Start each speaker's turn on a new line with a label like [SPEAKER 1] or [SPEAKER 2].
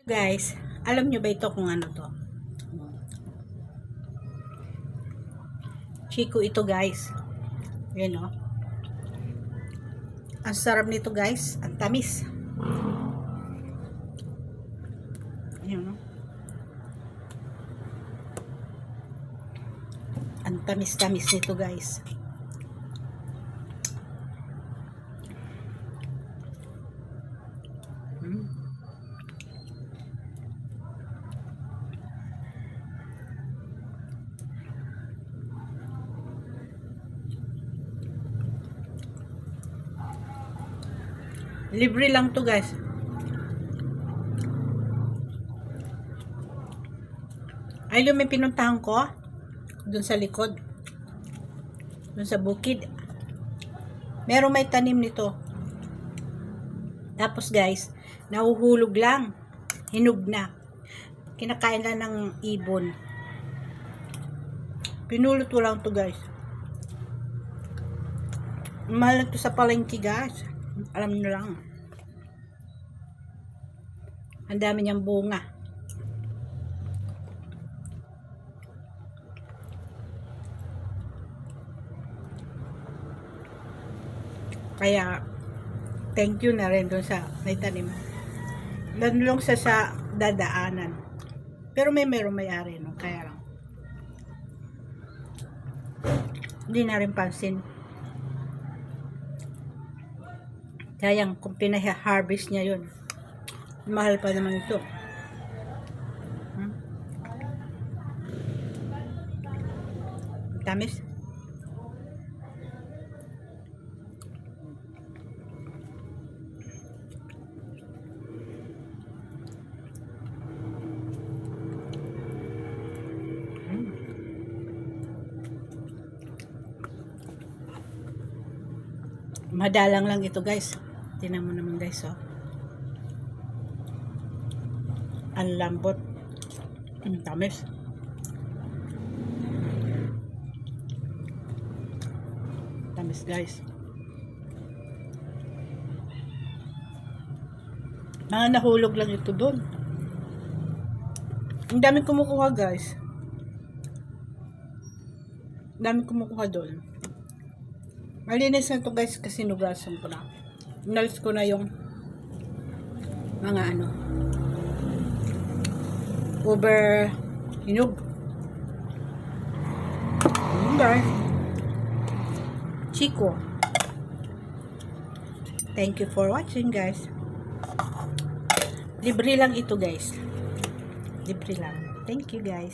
[SPEAKER 1] Guys, alam nyo ba ito kung ano to? Chico ito guys. Yan o. Ang sarap nito guys. Ang tamis. Yan o. Ang tamis-tamis nito guys. Libre lang to guys. Ay, yung may pinuntahan ko dun sa likod, dun sa bukid, meron may tanim nito. Tapos guys, nahuhulog lang, hinog na, kinakain lang ng ibon. Pinulot ko lang to guys. Mahal na to sa palengke guys. Alam nyo lang. Ang dami niyang bunga. Kaya, thank you na rin doon sa may tanim. Lanlong sa dadaanan. Pero merong may-ari no? Kaya lang. Hindi na rin pansin. Sayang kung pinaharvest niya yun. Mahal pa naman ito. Tamis. Madalang lang ito guys. Tingnan mo naman guys oh. Ang lambot. Ang tamis. Tamis guys. Mga nahulog lang ito doon. Ang daming kumukuha guys. Ang daming kumukuha doon. Malinis na ito guys kasi nugasan ko na. Inalis ko na yung mga over hinog. Guys, Chico. Thank you for watching guys. Libre lang ito guys. Libre lang. Thank you guys.